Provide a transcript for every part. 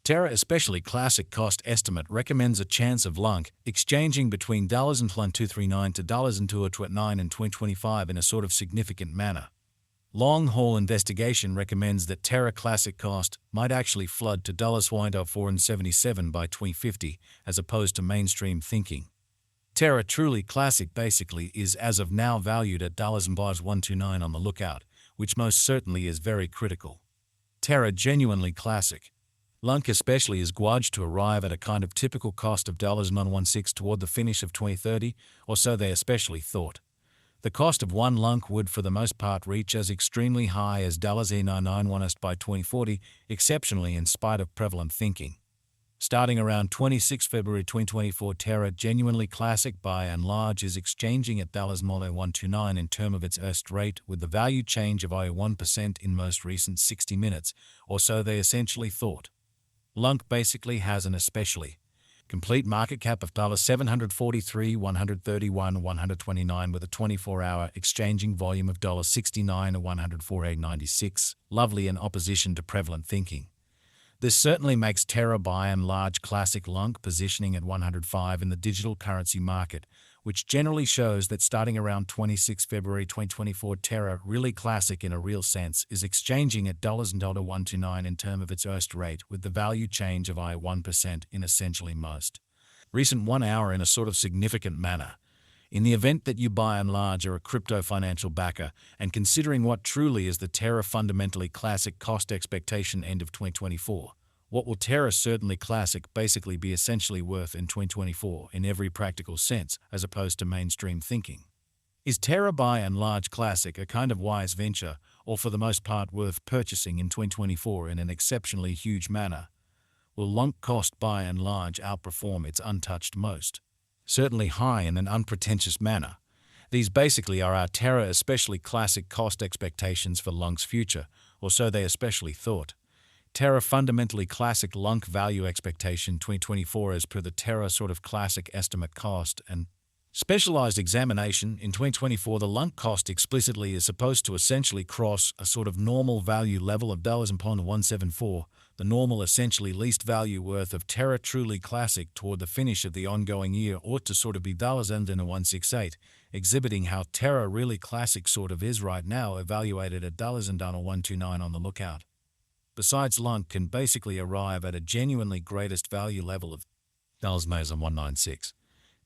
Terra Especially Classic Cost Estimate recommends a chance of Lunc exchanging between $239 to $229 in 2025 in a sort of significant manner. Long-haul investigation recommends that Terra Classic Cost might actually flood to $4.77 by 2050 as opposed to mainstream thinking. Terra Truly Classic basically is as of now valued at $129 on the lookout, which most certainly is very critical. Terra Genuinely Classic. Lunc especially is gauged to arrive at a kind of typical cost of $916 toward the finish of 2030, or so they especially thought. The cost of one Lunc would for the most part reach as extremely high as $991 by 2040, exceptionally in spite of prevalent thinking. Starting around 26 February 2024, Terra Genuinely Classic by and large is exchanging at $129 in term of its erst rate, with the value change of 1% in most recent 60 minutes, or so they essentially thought. Lunc basically has an especially complete market cap of $743, $131, $129 with a 24-hour exchanging volume of $69 or $104.96, lovely in opposition to prevalent thinking. This certainly makes Terra by and large classic Lunc positioning at 105 in the digital currency market, which generally shows that starting around 26 February 2024, Terra really classic in a real sense is exchanging at $129 in term of its erst rate, with the value change of 1% in essentially most recent 1 hour in a sort of significant manner. In the event that you by and large are a crypto financial backer, and considering what truly is the Terra fundamentally classic cost expectation end of 2024, what will Terra Certainly Classic basically be essentially worth in 2024 in every practical sense, as opposed to mainstream thinking? Is Terra by and large classic a kind of wise venture, or for the most part worth purchasing in 2024 in an exceptionally huge manner? Will Lunc cost by and large outperform its untouched most certainly high in an unpretentious manner? These basically are our Terra Especially Classic cost expectations for Lunc's future, or so they especially thought. Terra Fundamentally Classic Lunc Value Expectation 2024 as per the Terra sort of classic estimate cost and specialized examination. In 2024, the Lunc cost explicitly is supposed to essentially cross a sort of normal value level of $174, the normal essentially least value worth of Terra Truly Classic toward the finish of the ongoing year ought to sort of be $168, exhibiting how Terra Really Classic sort of is right now, evaluated at $129 on the lookout. Besides, Lunc can basically arrive at a genuinely greatest value level of $196.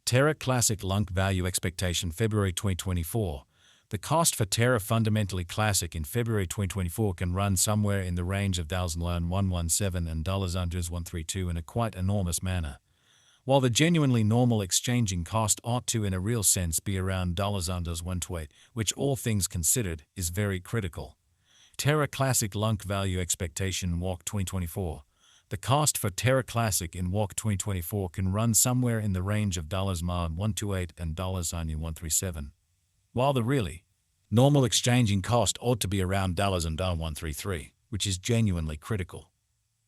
Terra Classic Lunc Value Expectation February 2024. The cost for Terra Fundamentally Classic in February 2024 can run somewhere in the range of $117 and $132 in a quite enormous manner, while the genuinely normal exchanging cost ought to in a real sense be around $128, which all things considered is very critical. Terra Classic Lunc Value Expectation Walk 2024. The cost for Terra Classic in Walk 2024 can run somewhere in the range of $128 and $137, while the really normal exchanging cost ought to be around $133, which is genuinely critical.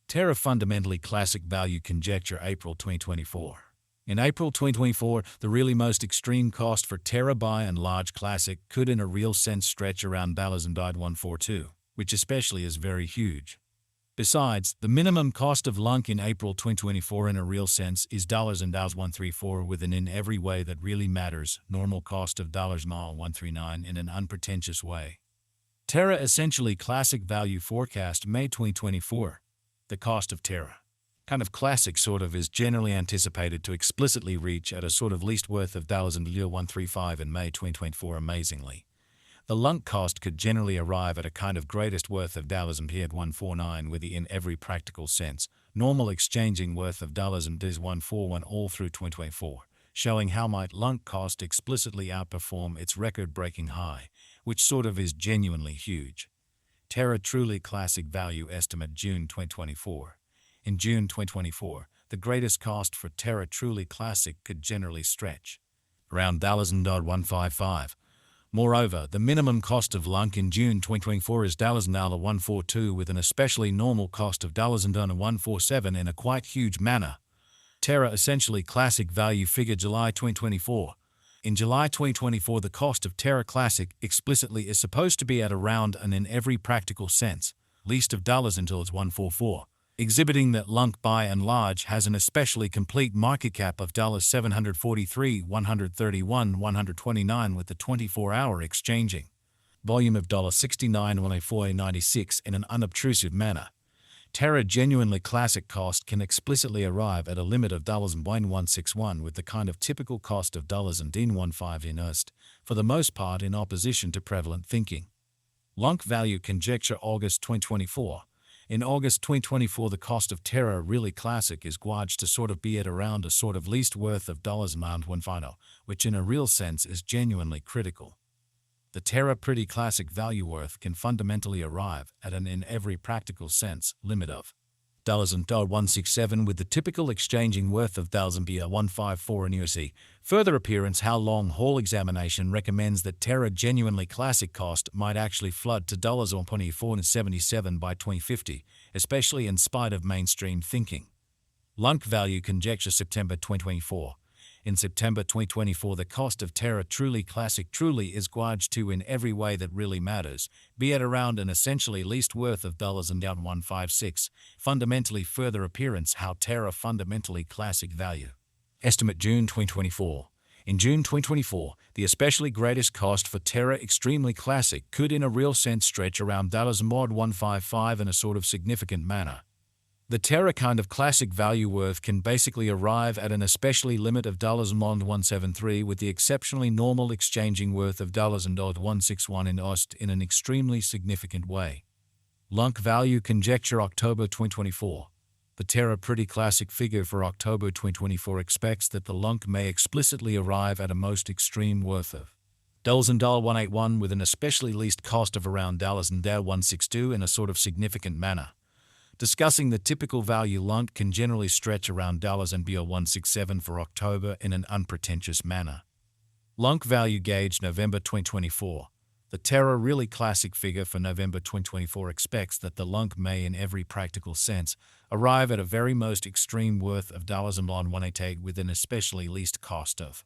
Terra Fundamentally Classic Value Conjecture April 2024. In April 2024, the really most extreme cost for Terra by and large classic could in a real sense stretch around $142, which especially is very huge. Besides, the minimum cost of Lunc in April 2024 in a real sense is $134 with an in every way that really matters normal cost of $139 in an unpretentious way. Terra Essentially Classic Value Forecast May 2024. The cost of Terra kind of classic sort of is generally anticipated to explicitly reach at a sort of least worth of $135 in May 2024 amazingly. The Lunc cost could generally arrive at a kind of greatest worth of $149 with the in every practical sense normal exchanging worth of $141 all through 2024, showing how might Lunc cost explicitly outperform its record-breaking high, which sort of is genuinely huge. Terra Truly Classic Value Estimate June 2024. In June 2024, the greatest cost for Terra Truly Classic could generally stretch around $155. Moreover, the minimum cost of Lunc in June 2024 is $142 with an especially normal cost of $147 in a quite huge manner. Terra Essentially Classic Value Figure July 2024. In July 2024, the cost of Terra Classic explicitly is supposed to be at around and in every practical sense least of dollars until it's $144. exhibiting that Lunc by and large has an especially complete market cap of $743, 131, 129 with the 24-hour exchanging volume of $69.96 in an unobtrusive manner. Terra genuinely classic cost can explicitly arrive at a limit of $161 with the kind of typical cost of $15 in Earst, for the most part in opposition to prevalent thinking. Lunc value conjecture August 2024. In August 2024, the cost of Terra really classic is gauged to sort of be at around a sort of least worth of $1 which in a real sense is genuinely critical. The Terra pretty classic value worth can fundamentally arrive at an in every practical sense limit of $167 with the typical exchanging worth of $154 in USD. Further appearance how long haul examination recommends that Terra genuinely classic cost might actually flood to $124.77 by 2050, especially in spite of mainstream thinking. Lunc value conjecture September 2024. In September 2024, the cost of Terra truly classic truly is gauged to in every way that really matters, be at around an essentially least worth of $156. Fundamentally further appearance how Terra fundamentally classic value. Estimate June 2024. In June 2024, the especially greatest cost for Terra extremely classic could in a real sense stretch around $155 in a sort of significant manner. The Terra kind of classic value worth can basically arrive at an especially limit of $173 with the exceptionally normal exchanging worth of $161 in Ost in an extremely significant way. Lunc value conjecture October 2024. The Terra pretty classic figure for October 2024 expects that the Lunc may explicitly arrive at a most extreme worth of $181 with an especially least cost of around $162 in a sort of significant manner. Discussing the typical value Lunc can generally stretch around $167 for October in an unpretentious manner. Lunc value gauge November 2024. The Terra really classic figure for November 2024 expects that the Lunc may in every practical sense arrive at a very most extreme worth of $188 with an especially least cost of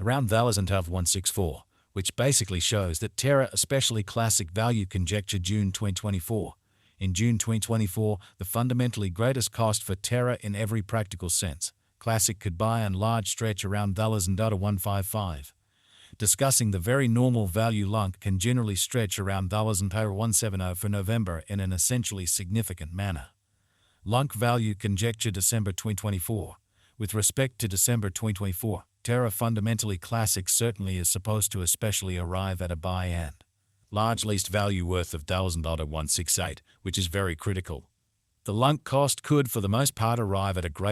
around $164, which basically shows that Terra especially classic value conjecture June 2024. In June 2024, the fundamentally greatest cost for Terra in every practical sense, classic could by and large stretch around $155. Discussing the very normal value Lunc can generally stretch around $170 for November in an essentially significant manner. Lunc value conjecture December 2024. With respect to December 2024, Terra fundamentally classic certainly is supposed to especially arrive at a buy and large least value worth of $168, which is very critical. The Lunc cost could for the most part arrive at a greater